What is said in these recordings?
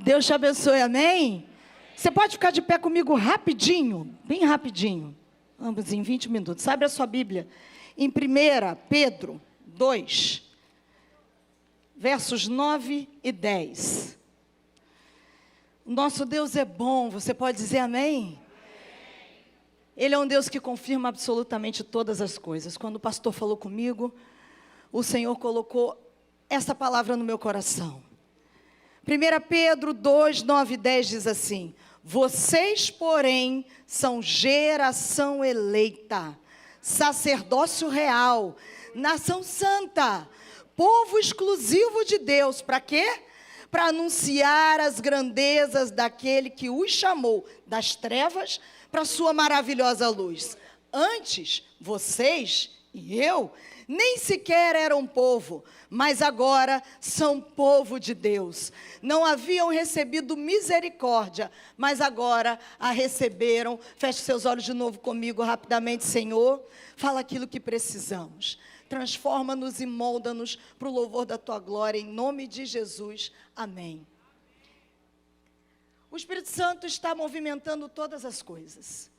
Deus te abençoe, amém? Você pode ficar de pé comigo rapidinho, bem rapidinho. Vamos em 20 minutos. Abre a sua Bíblia em 1 Pedro 2, versos 9 e 10. O nosso Deus é bom, você pode dizer amém? Ele é um Deus que confirma absolutamente todas as coisas. Quando o pastor falou comigo, o Senhor colocou essa palavra no meu coração. 1 Pedro 2, 9 e 10 diz assim: vocês, porém, são geração eleita, sacerdócio real, nação santa, povo exclusivo de Deus. Para quê? Para anunciar as grandezas daquele que os chamou das trevas para a sua maravilhosa luz. Antes, vocês e eu nem sequer eram povo, mas agora são povo de Deus. Não haviam recebido misericórdia, mas agora a receberam. Feche seus olhos de novo comigo rapidamente, Senhor. Fala aquilo que precisamos. Transforma-nos e molda-nos para o louvor da Tua glória, em nome de Jesus. Amém. O Espírito Santo está movimentando todas as coisas.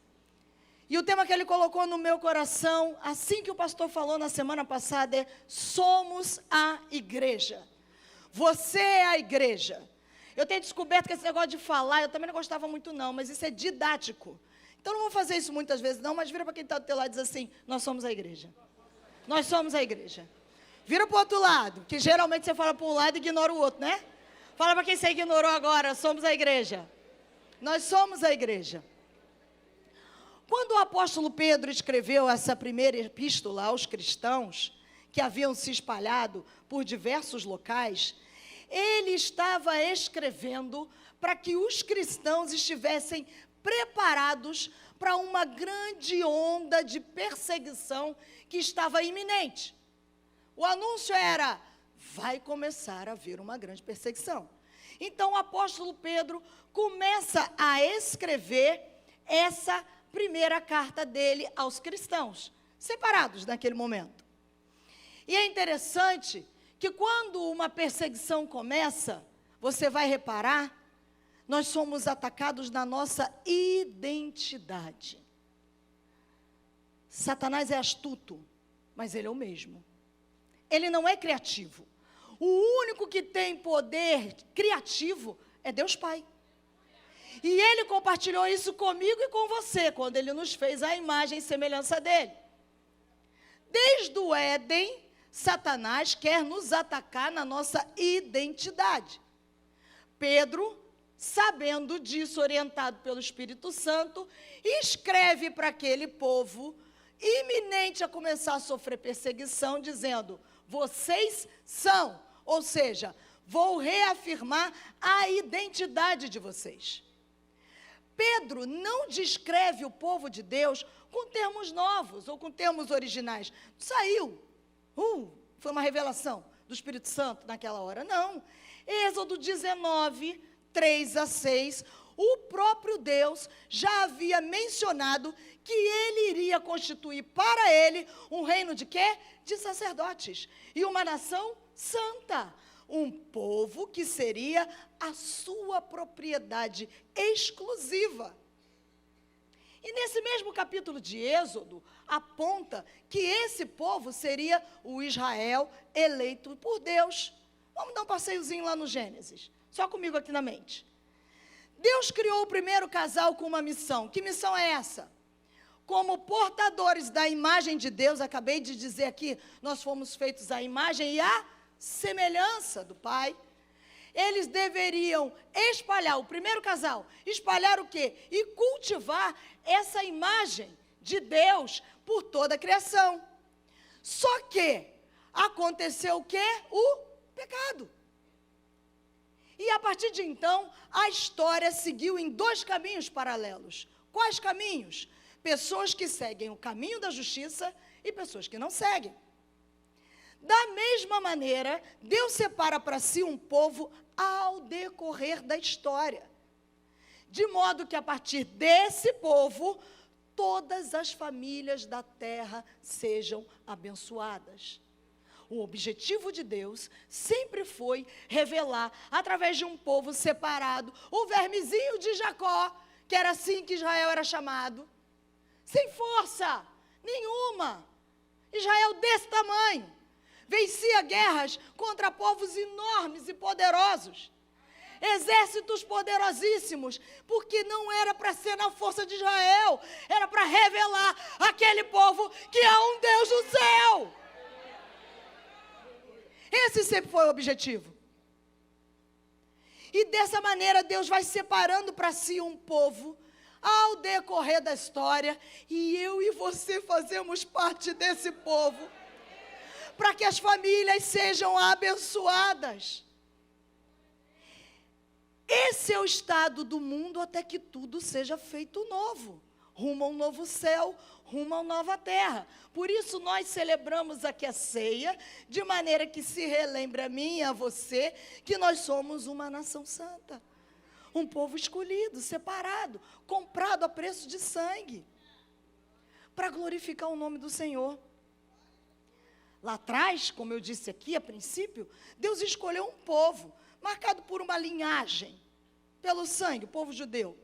E o tema que ele colocou no meu coração, assim que o pastor falou na semana passada, é: somos a igreja. Você é a igreja. Eu tenho descoberto que esse negócio de falar, eu também não gostava muito não, mas isso é didático. Então não vou fazer isso muitas vezes não, mas vira para quem está do teu lado e diz assim: nós somos a igreja. Nós somos a igreja. Vira para o outro lado, que geralmente você fala para um lado e ignora o outro, né? Fala para quem você ignorou agora: somos a igreja. Nós somos a igreja. Quando o apóstolo Pedro escreveu essa primeira epístola aos cristãos, que haviam se espalhado por diversos locais, ele estava escrevendo para que os cristãos estivessem preparados para uma grande onda de perseguição que estava iminente. O anúncio era: vai começar a haver uma grande perseguição. Então o apóstolo Pedro começa a escrever essa primeira carta dele aos cristãos, separados naquele momento. E é interessante que quando uma perseguição começa, você vai reparar, nós somos atacados na nossa identidade. Satanás é astuto, mas ele é o mesmo. Ele não é criativo. O único que tem poder criativo é Deus Pai. E ele compartilhou isso comigo e com você, quando ele nos fez a imagem e semelhança dele. Desde o Éden, Satanás quer nos atacar na nossa identidade. Pedro, sabendo disso, orientado pelo Espírito Santo, escreve para aquele povo, iminente a começar a sofrer perseguição, dizendo: vocês são, ou seja, vou reafirmar a identidade de vocês. Pedro não descreve o povo de Deus com termos novos ou com termos originais. Saiu. Foi uma revelação do Espírito Santo naquela hora. Não. Êxodo 19, 3 a 6, o próprio Deus já havia mencionado que ele iria constituir para ele um reino de quê? De sacerdotes. E uma nação santa. Um povo que seria a sua propriedade exclusiva. E nesse mesmo capítulo de Êxodo, aponta que esse povo seria o Israel eleito por Deus. Vamos dar um passeiozinho lá no Gênesis, só comigo aqui na mente. Deus criou o primeiro casal com uma missão. Que missão é essa? Como portadores da imagem de Deus, acabei de dizer aqui, nós fomos feitos à imagem e à semelhança do Pai. Eles deveriam espalhar, o primeiro casal, espalhar o quê? E cultivar essa imagem de Deus por toda a criação. Só que aconteceu o quê? O pecado. E a partir de então, a história seguiu em dois caminhos paralelos. Quais caminhos? Pessoas que seguem o caminho da justiça e pessoas que não seguem. Da mesma maneira, Deus separa para si um povo ao decorrer da história. De modo que a partir desse povo, todas as famílias da terra sejam abençoadas. O objetivo de Deus sempre foi revelar, através de um povo separado, o vermezinho de Jacó, que era assim que Israel era chamado, sem força nenhuma. Israel desse tamanho, vencia guerras contra povos enormes e poderosos, exércitos poderosíssimos, porque não era para ser na força de Israel, era para revelar aquele povo que há um Deus no céu. Esse sempre foi o objetivo. E dessa maneira Deus vai separando para si um povo ao decorrer da história, e eu e você fazemos parte desse povo, para que as famílias sejam abençoadas. Esse é o estado do mundo até que tudo seja feito novo, rumo a um novo céu, rumo a uma nova terra. Por isso nós celebramos aqui a ceia, de maneira que se relembre a mim e a você, que nós somos uma nação santa, um povo escolhido, separado, comprado a preço de sangue, para glorificar o nome do Senhor. Lá atrás, como eu disse aqui a princípio, Deus escolheu um povo, marcado por uma linhagem, pelo sangue, o povo judeu.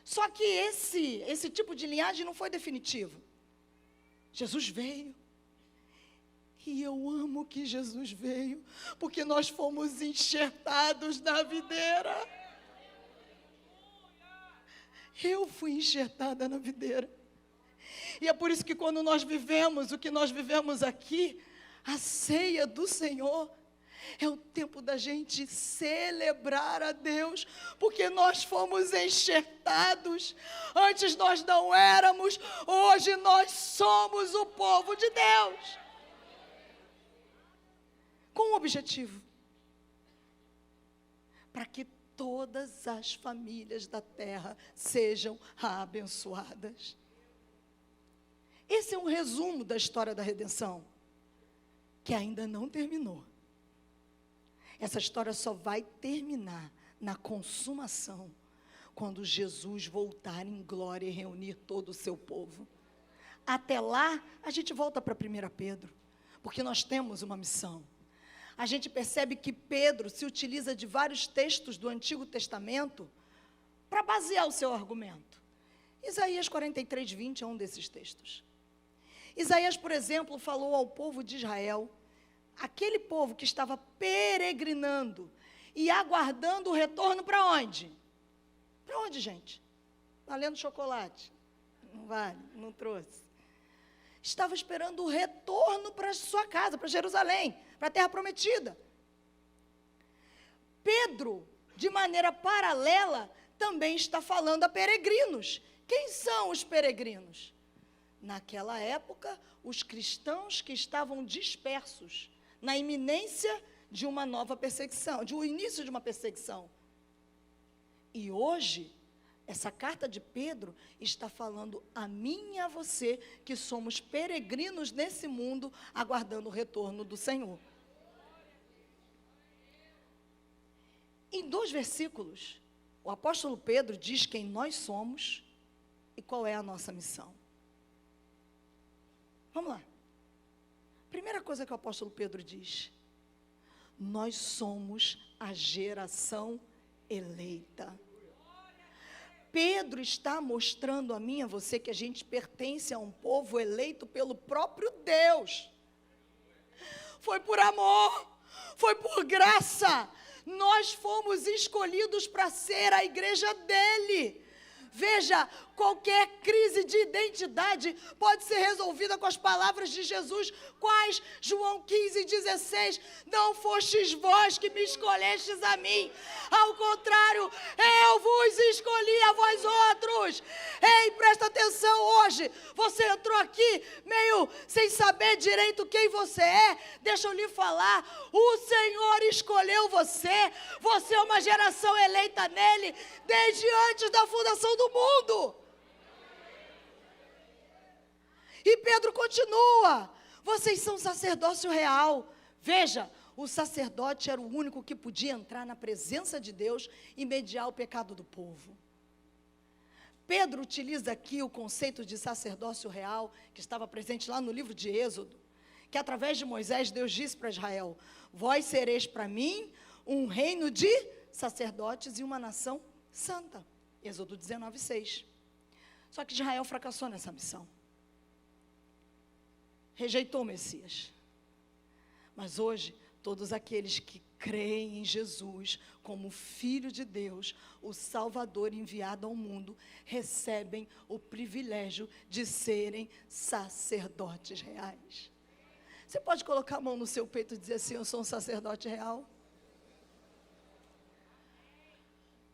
Só que esse tipo de linhagem não foi definitivo. Jesus veio. E eu amo que Jesus veio, porque nós fomos enxertados na videira. Eu fui enxertada na videira. E é por isso que quando nós vivemos o que nós vivemos aqui, a ceia do Senhor, é o tempo da gente celebrar a Deus, porque nós fomos enxertados. Antes nós não éramos, hoje nós somos o povo de Deus. Com um objetivo: para que todas as famílias da terra sejam abençoadas. Esse é um resumo da história da redenção, que ainda não terminou. Essa história só vai terminar na consumação, quando Jesus voltar em glória e reunir todo o seu povo. Até lá, a gente volta para 1 Pedro, porque nós temos uma missão. A gente percebe que Pedro se utiliza de vários textos do Antigo Testamento para basear o seu argumento. Isaías 43:20 é um desses textos. Isaías, por exemplo, falou ao povo de Israel, aquele povo que estava peregrinando e aguardando o retorno para onde? Para onde, gente? Valendo chocolate? Não vale, não trouxe. Estava esperando o retorno para sua casa, para Jerusalém, para a terra prometida. Pedro, de maneira paralela, também está falando a peregrinos. Quem são os peregrinos? Naquela época, os cristãos que estavam dispersos, na iminência de uma nova perseguição, de um início de uma perseguição. E hoje, essa carta de Pedro está falando a mim e a você, que somos peregrinos nesse mundo, aguardando o retorno do Senhor. Em 2 versículos, o apóstolo Pedro diz quem nós somos e qual é a nossa missão. Vamos lá. Primeira coisa que o apóstolo Pedro diz: nós somos a geração eleita. Pedro está mostrando a mim e a você que a gente pertence a um povo eleito pelo próprio Deus. Foi por amor, foi por graça. Nós fomos escolhidos para ser a igreja dele. Veja, qualquer crise de identidade pode ser resolvida com as palavras de Jesus, quais? João 15:16, não fostes vós que me escolhestes a mim, ao contrário, eu vos escolhi a vós outros. Ei, presta atenção hoje, você entrou aqui meio sem saber direito quem você é, deixa eu lhe falar, o Senhor escolheu você, você é uma geração eleita nele, desde antes da fundação do mundo. E Pedro continua, vocês são sacerdócio real. Veja, o sacerdote era o único que podia entrar na presença de Deus e mediar o pecado do povo. Pedro utiliza aqui o conceito de sacerdócio real, que estava presente lá no livro de Êxodo, que através de Moisés, Deus disse para Israel: vós sereis para mim um reino de sacerdotes e uma nação santa. Êxodo 19:6. Só que Israel fracassou nessa missão. Rejeitou o Messias. Mas hoje, todos aqueles que creem em Jesus como Filho de Deus, o Salvador enviado ao mundo, recebem o privilégio de serem sacerdotes reais. Você pode colocar a mão no seu peito e dizer assim: eu sou um sacerdote real?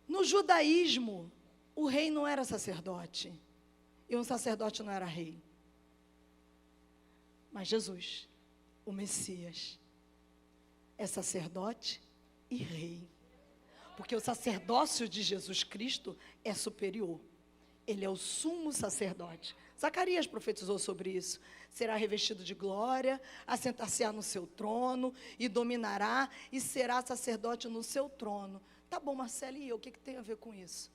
No judaísmo, o rei não era sacerdote, e um sacerdote não era rei. Mas Jesus, o Messias, é sacerdote e rei. Porque o sacerdócio de Jesus Cristo é superior. Ele é o sumo sacerdote. Zacarias profetizou sobre isso. Será revestido de glória, assentar-se-á no seu trono, e dominará, e será sacerdote no seu trono. Tá bom, Marcelo, e eu? O que tem a ver com isso?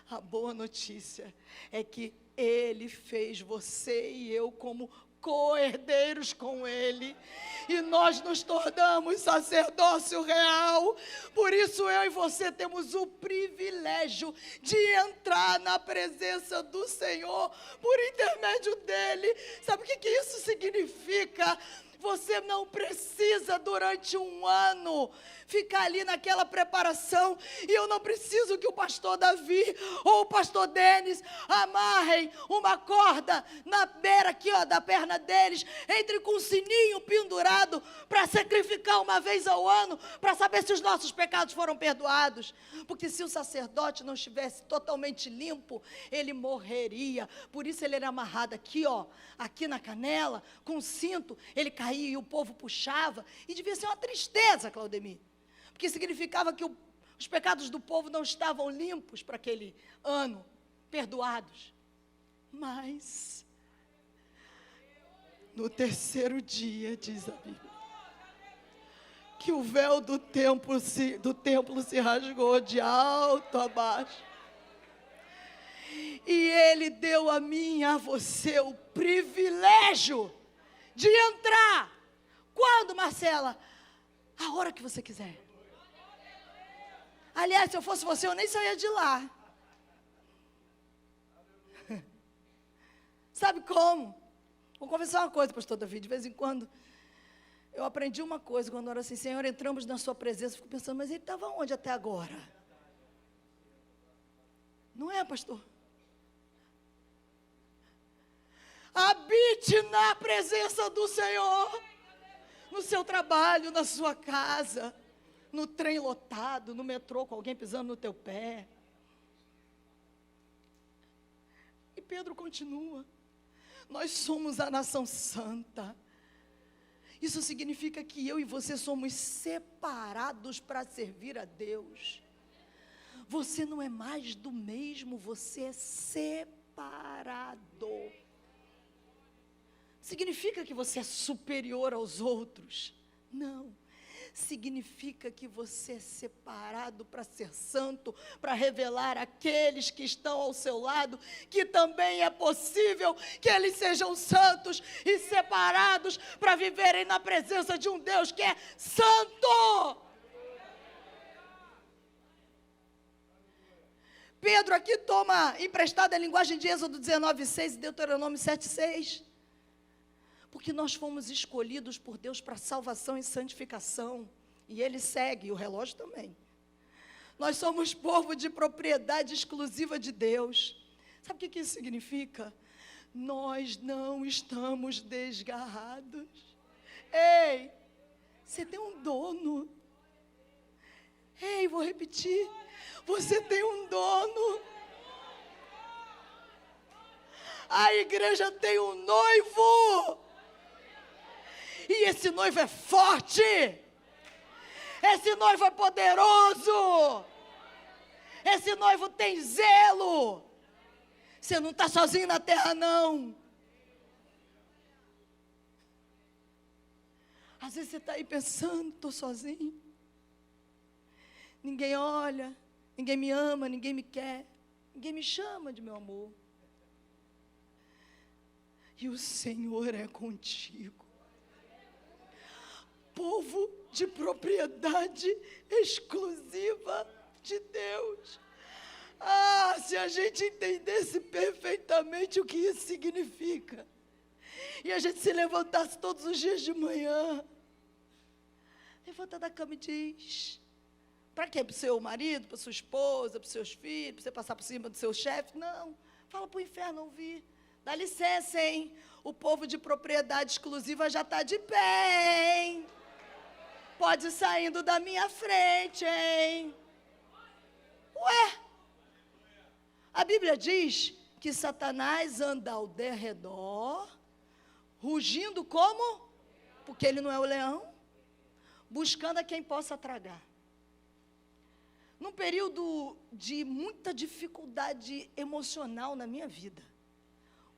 A boa notícia é que Ele fez você e eu como co-herdeiros com Ele, e nós nos tornamos sacerdócio real. Por isso eu e você temos o privilégio de entrar na presença do Senhor por intermédio dEle. Sabe o que isso significa? Você não precisa durante um ano ficar ali naquela preparação, e eu não preciso que o pastor Davi ou o pastor Denis amarrem uma corda na beira aqui, ó, da perna deles, entre com um sininho pendurado para sacrificar uma vez ao ano, para saber se os nossos pecados foram perdoados. Porque se o sacerdote não estivesse totalmente limpo, ele morreria. Por isso ele era amarrado aqui, ó, aqui na canela, com um cinto. Ele caía e o povo puxava, e devia ser uma tristeza, Claudemir, porque significava que os pecados do povo não estavam limpos para aquele ano, perdoados. Mas no terceiro dia, diz a Bíblia, que o véu do templo se rasgou de alto a baixo, e Ele deu a mim e a você o privilégio de entrar. Quando, Marcela? A hora que você quiser. Aliás, se eu fosse você, eu nem saía de lá. Sabe como? Vou confessar uma coisa, pastor Davi. De vez em quando, eu aprendi uma coisa, quando eu era assim: Senhor, entramos na sua presença. Fico pensando, mas ele estava onde até agora? Não é, pastor? Habite na presença do Senhor, no seu trabalho, na sua casa, no trem lotado, no metrô com alguém pisando no teu pé. E Pedro continua: nós somos a nação santa. Isso significa que eu e você somos separados para servir a Deus. Você não é mais do mesmo, você é separado. Significa que você é superior aos outros? Não. Significa que você é separado para ser santo, para revelar àqueles que estão ao seu lado que também é possível que eles sejam santos e separados para viverem na presença de um Deus que é santo. Pedro aqui toma emprestada a linguagem de Êxodo 19:6 e Deuteronômio 7:6. Porque nós fomos escolhidos por Deus para salvação e santificação. E Ele segue, e o relógio também. Nós somos povo de propriedade exclusiva de Deus. Sabe o que isso significa? Nós não estamos desgarrados. Ei, você tem um dono. Ei, vou repetir. Você tem um dono. A igreja tem um noivo. E esse noivo é forte. Esse noivo é poderoso. Esse noivo tem zelo. Você não está sozinho na terra, não. Às vezes você está aí pensando: estou sozinho. Ninguém olha, ninguém me ama, ninguém me quer, ninguém me chama de meu amor. e o Senhor é contigo. Povo de propriedade exclusiva de Deus. Ah, se a gente entendesse perfeitamente o que isso significa, e a gente se levantasse todos os dias de manhã, levanta da cama e diz: para quê? Para o seu marido, para sua esposa, para os seus filhos, para você passar por cima do seu chefe? Não, fala para o inferno ouvir. Dá licença, hein? O povo de propriedade exclusiva já está de pé, hein? Pode ir saindo da minha frente, hein? Ué? A Bíblia diz que Satanás anda ao derredor, rugindo como? Porque ele não é o leão, buscando a quem possa tragar. Num período de muita dificuldade emocional na minha vida,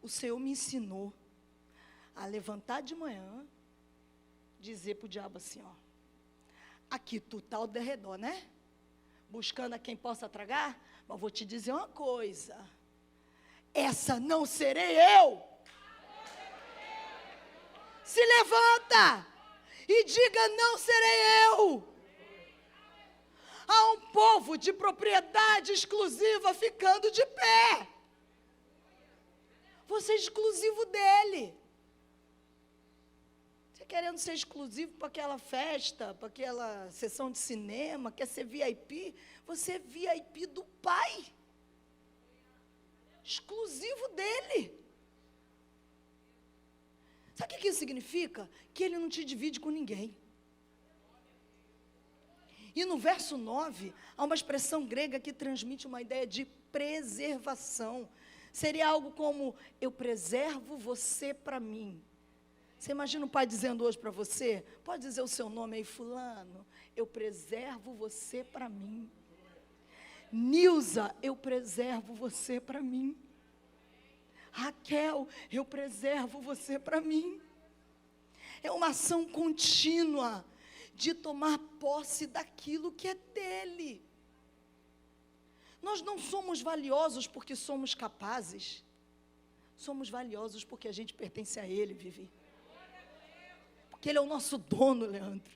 o Senhor me ensinou a levantar de manhã, dizer para o diabo assim, ó: aqui tu está ao derredor, né? Buscando a quem possa tragar, mas vou te dizer uma coisa: essa não serei eu. Se levanta e diga: não serei eu. Há um povo de propriedade exclusiva ficando de pé. Você é exclusivo dele. Você querendo ser exclusivo para aquela festa, para aquela sessão de cinema, quer ser VIP, você é VIP do Pai. Exclusivo dele. Sabe o que isso significa? Que ele não te divide com ninguém. E no verso 9, há uma expressão grega que transmite uma ideia de preservação. Seria algo como: eu preservo você para mim. Você imagina o pai dizendo hoje para você? Pode dizer o seu nome aí, fulano: eu preservo você para mim. Nilza, eu preservo você para mim. Raquel, eu preservo você para mim. É uma ação contínua de tomar posse daquilo que é dele. Nós não somos valiosos porque somos capazes. Somos valiosos porque a gente pertence a ele, Vivi. Porque ele é o nosso dono, Leandro.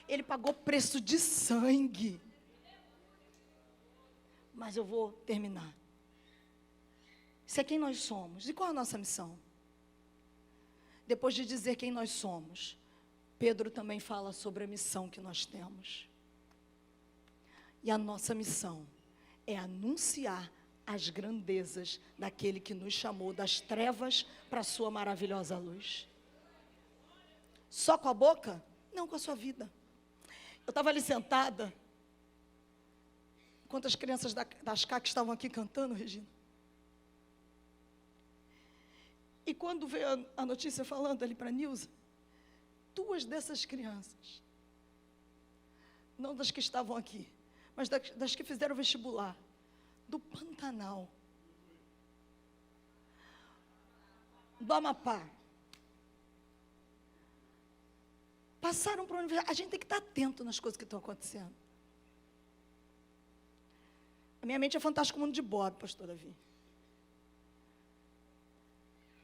Ele pagou preço de sangue. Mas eu vou terminar. Isso é quem nós somos. E qual é a nossa missão? Depois de dizer quem nós somos, Pedro também fala sobre a missão que nós temos. E a nossa missão é anunciar as grandezas daquele que nos chamou das trevas para a sua maravilhosa luz. Só com a boca? Não, com a sua vida. Eu estava ali sentada, enquanto as crianças das CAC estavam aqui cantando, Regina. E quando veio a notícia falando ali para a Nilza, 2 dessas crianças, não das que estavam aqui, mas das que fizeram o vestibular, do Pantanal, do Amapá, passaram para a universidade. A gente tem que estar atento nas coisas que estão acontecendo. A minha mente é Fantástico Mundo de Bob, pastor Davi.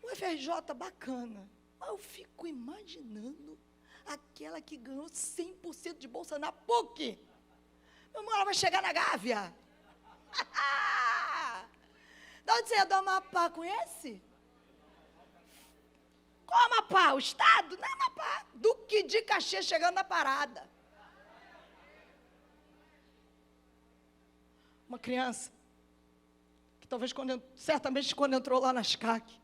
O FRJ bacana, mas eu fico imaginando aquela que ganhou 100% de bolsa na PUC. Meu irmão, ela vai chegar na Gávea. De onde você é? Do Amapá, conhece? Qual Amapá? O estado? Não é Amapá. Duque de Caxias chegando na parada. Uma criança, que talvez, certamente quando entrou lá nas CAC,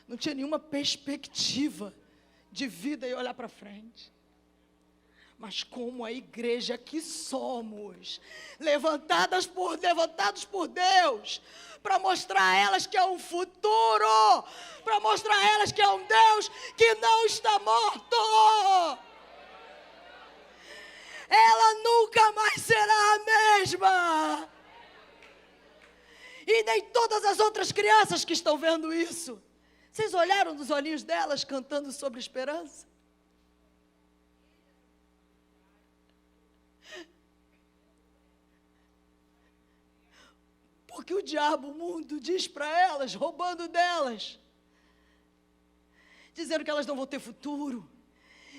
não tinha nenhuma perspectiva de vida e olhar para frente. Mas como a igreja que somos, levantados por Deus, para mostrar a elas que é um futuro, para mostrar a elas que é um Deus que não está morto. Ela nunca mais será a mesma. E nem todas as outras crianças que estão vendo isso. Vocês olharam nos olhinhos delas cantando sobre esperança? Porque o diabo, o mundo, diz para elas, roubando delas: dizendo que elas não vão ter futuro,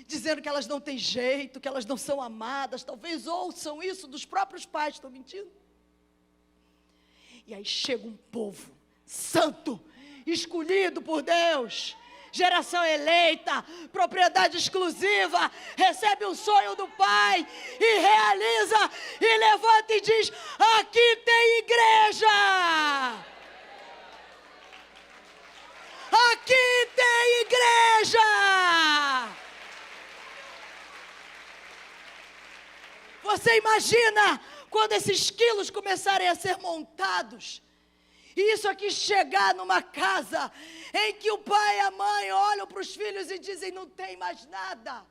dizendo que elas não têm jeito, que elas não são amadas. Talvez ouçam isso dos próprios pais. Estou mentindo? E aí chega um povo santo, escolhido por Deus, geração eleita, propriedade exclusiva, recebe o sonho do Pai e realiza, e levanta e diz: aqui tem igreja! Aqui tem igreja! Você imagina quando esses quilos começarem a ser montados, e isso aqui chegar numa casa em que o pai e a mãe olham para os filhos e dizem: não tem mais nada.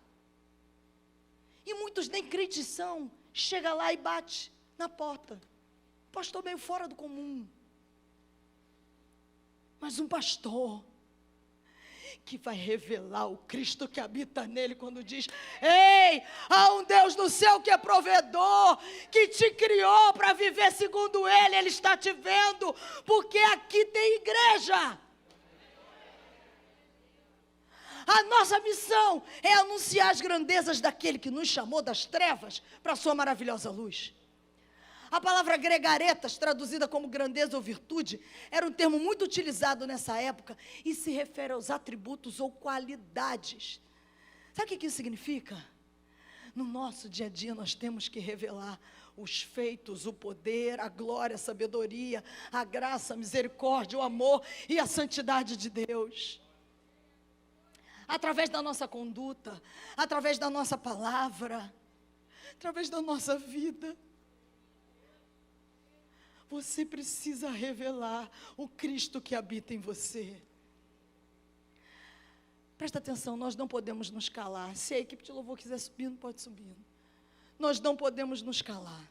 E muitos nem crentes são, chega lá e bate na porta. Pastor meio fora do comum, mas um pastor que vai revelar o Cristo que habita nele, quando diz: ei, há um Deus no céu que é provedor, que te criou para viver segundo Ele. Ele está te vendo, porque aqui tem igreja. A nossa missão é anunciar as grandezas daquele que nos chamou das trevas para a sua maravilhosa luz. A palavra gregaretas, traduzida como grandeza ou virtude, era um termo muito utilizado nessa época e se refere aos atributos ou qualidades. Sabe o que isso significa? No nosso dia a dia nós temos que revelar os feitos, o poder, a glória, a sabedoria, a graça, a misericórdia, o amor e a santidade de Deus. Através da nossa conduta, através da nossa palavra, através da nossa vida. Você precisa revelar o Cristo que habita em você. Presta atenção, nós não podemos nos calar. Se a equipe de louvor quiser subir, não pode subir. Nós não podemos nos calar.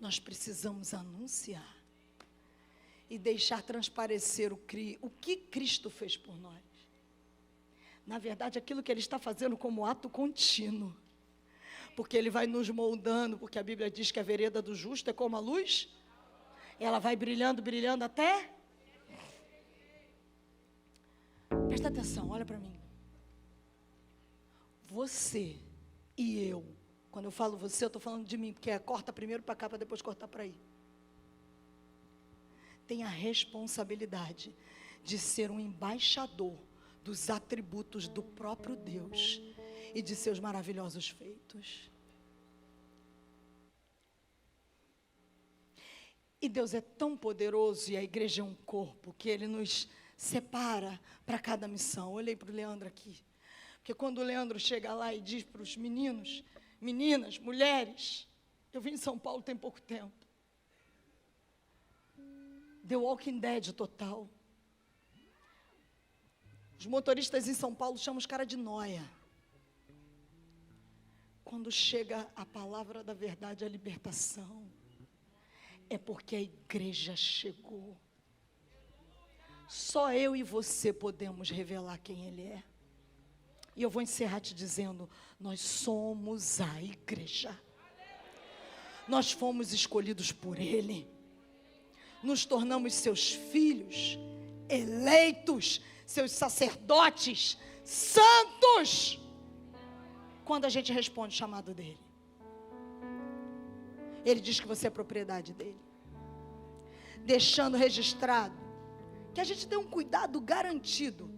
Nós precisamos anunciar e deixar transparecer o que Cristo fez por nós. Na verdade, aquilo que Ele está fazendo como ato contínuo. Porque Ele vai nos moldando, porque a Bíblia diz que a vereda do justo é como a luz. Ela vai brilhando, brilhando até... Presta atenção, olha para mim. Você e eu, quando eu falo você, eu estou falando de mim, porque corta primeiro para cá, para depois cortar para aí. Tem a responsabilidade de ser um embaixador dos atributos do próprio Deus e de seus maravilhosos feitos. E Deus é tão poderoso, e a igreja é um corpo, que Ele nos separa para cada missão. Olhei para o Leandro aqui, porque quando o Leandro chega lá e diz para os meninos, meninas, mulheres, eu vim em São Paulo tem pouco tempo, The Walking Dead total. Os motoristas em São Paulo chamam os caras de nóia. Quando chega a palavra da verdade, a libertação, é porque a igreja chegou. Só eu e você podemos revelar quem Ele é. E eu vou encerrar te dizendo: nós somos a igreja. Nós fomos escolhidos por Ele. Nos tornamos seus filhos, eleitos, seus sacerdotes, santos, quando a gente responde o chamado dEle. Ele diz que você é propriedade dEle, deixando registrado que a gente tem um cuidado garantido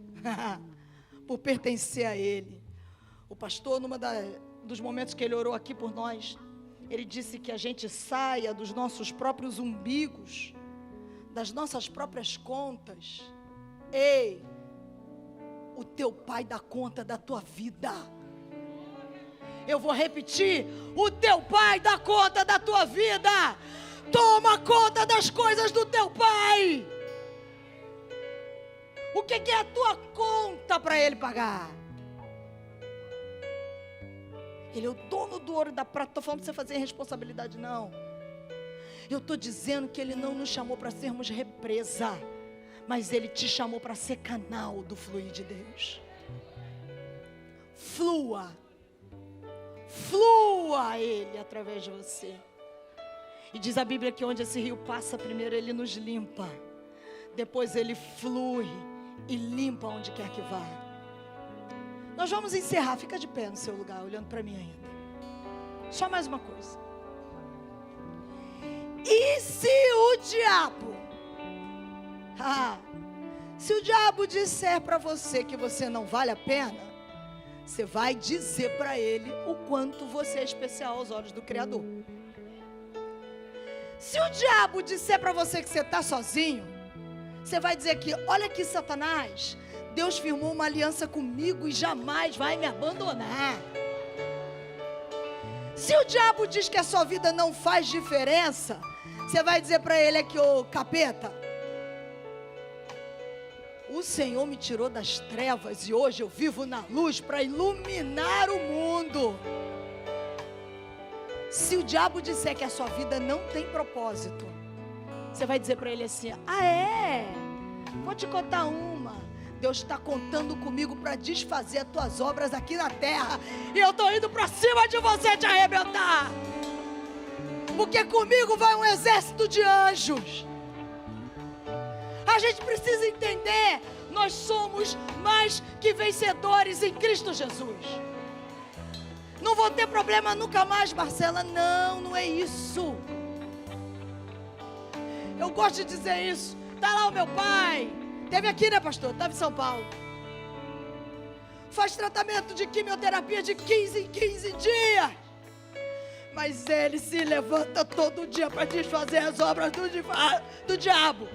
por pertencer a Ele. O pastor, dos momentos que ele orou aqui por nós, ele disse que a gente saia dos nossos próprios umbigos, das nossas próprias contas. Ei, o teu Pai dá conta da tua vida. Eu vou repetir: o teu Pai dá conta da tua vida. Toma conta das coisas do teu Pai. O que é a tua conta para Ele pagar? Ele é o dono do ouro e da prata. Estou falando para você fazer responsabilidade, não. Eu estou dizendo que Ele não nos chamou para sermos represa, mas Ele te chamou para ser canal do fluir de Deus. Flua Ele através de você. E diz a Bíblia que onde esse rio passa, primeiro Ele nos limpa, depois Ele flui e limpa onde quer que vá. Nós vamos encerrar, fica de pé no seu lugar, olhando para mim ainda. Só mais uma coisa. E se o diabo, se o diabo disser para você que você não vale a pena, você vai dizer para ele o quanto você é especial aos olhos do Criador. Se o diabo disser para você que você está sozinho, você vai dizer que, olha aqui, Satanás, Deus firmou uma aliança comigo e jamais vai me abandonar. Se o diabo diz que a sua vida não faz diferença, você vai dizer para ele aqui, ô capeta, o Senhor me tirou das trevas e hoje eu vivo na luz para iluminar o mundo. Se o diabo disser que a sua vida não tem propósito, você vai dizer para ele assim, vou te contar uma. Deus está contando comigo para desfazer as tuas obras aqui na terra. E eu estou indo para cima de você te arrebentar. Porque comigo vai um exército de anjos. A gente precisa entender, nós somos mais que vencedores em Cristo Jesus. Não vou ter problema nunca mais, Marcela. Não é isso. Eu gosto de dizer isso. Está lá o meu pai. Teve aqui, né, pastor? Estava em São Paulo. Faz tratamento de quimioterapia de 15 em 15 dias. Mas ele se levanta todo dia para desfazer as obras do diabo.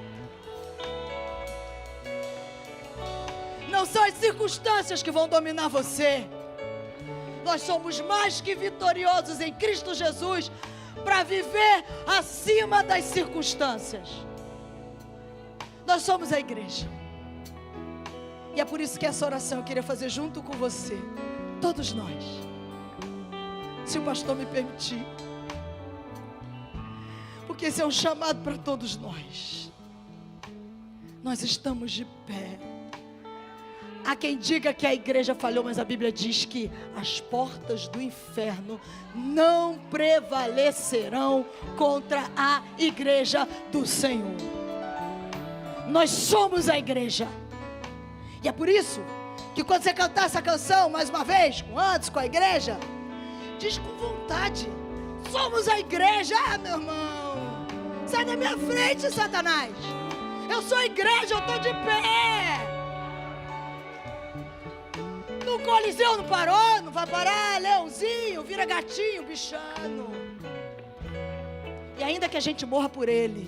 Não são as circunstâncias que vão dominar você. Nós somos mais que vitoriosos em Cristo Jesus para viver acima das circunstâncias. Nós somos a igreja. E é por isso que essa oração eu queria fazer junto com você. Todos nós. Se o pastor me permitir. Porque esse é um chamado para todos nós. Nós estamos de pé. Há quem diga que a igreja falhou, mas a Bíblia diz que as portas do inferno não prevalecerão contra a igreja do Senhor. Nós somos a igreja. E é por isso que quando você cantar essa canção, mais uma vez, com a igreja, diz com vontade, somos a igreja. Meu irmão, sai da minha frente, Satanás. Eu sou a igreja, eu estou de pé. No Coliseu não parou, não vai parar, leãozinho, vira gatinho, bichano. E ainda que a gente morra por ele,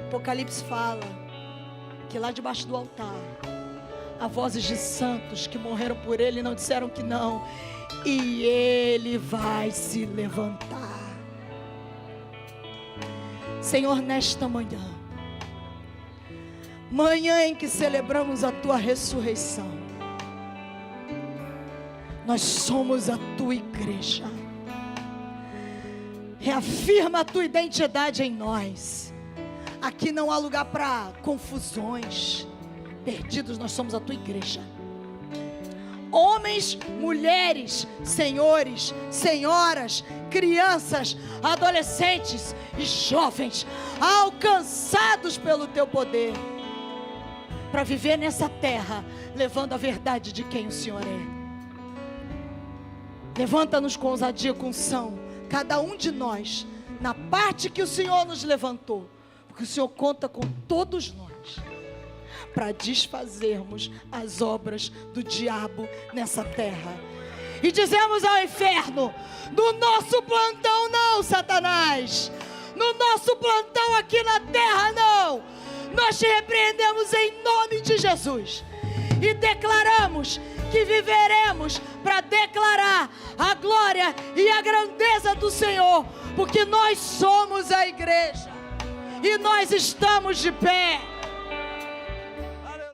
Apocalipse fala que lá debaixo do altar há vozes de santos que morreram por ele e não disseram que não. E ele vai se levantar. Senhor, nesta manhã em que celebramos a tua ressurreição, nós somos a tua igreja. Reafirma a tua identidade em nós. Aqui não há lugar para confusões. Perdidos, nós somos a tua igreja. Homens, mulheres, senhores, senhoras, crianças, adolescentes e jovens, alcançados pelo teu poder, para viver nessa terra, levando a verdade de quem o Senhor é. Levanta-nos com ousadia, com unção, cada um de nós, na parte que o Senhor nos levantou, porque o Senhor conta com todos nós, para desfazermos as obras do diabo nessa terra. E dizemos ao inferno, no nosso plantão não, Satanás, no nosso plantão aqui na terra não. Nós te repreendemos em nome de Jesus e declaramos que viveremos para declarar a glória e a grandeza do Senhor, porque nós somos a igreja e nós estamos de pé.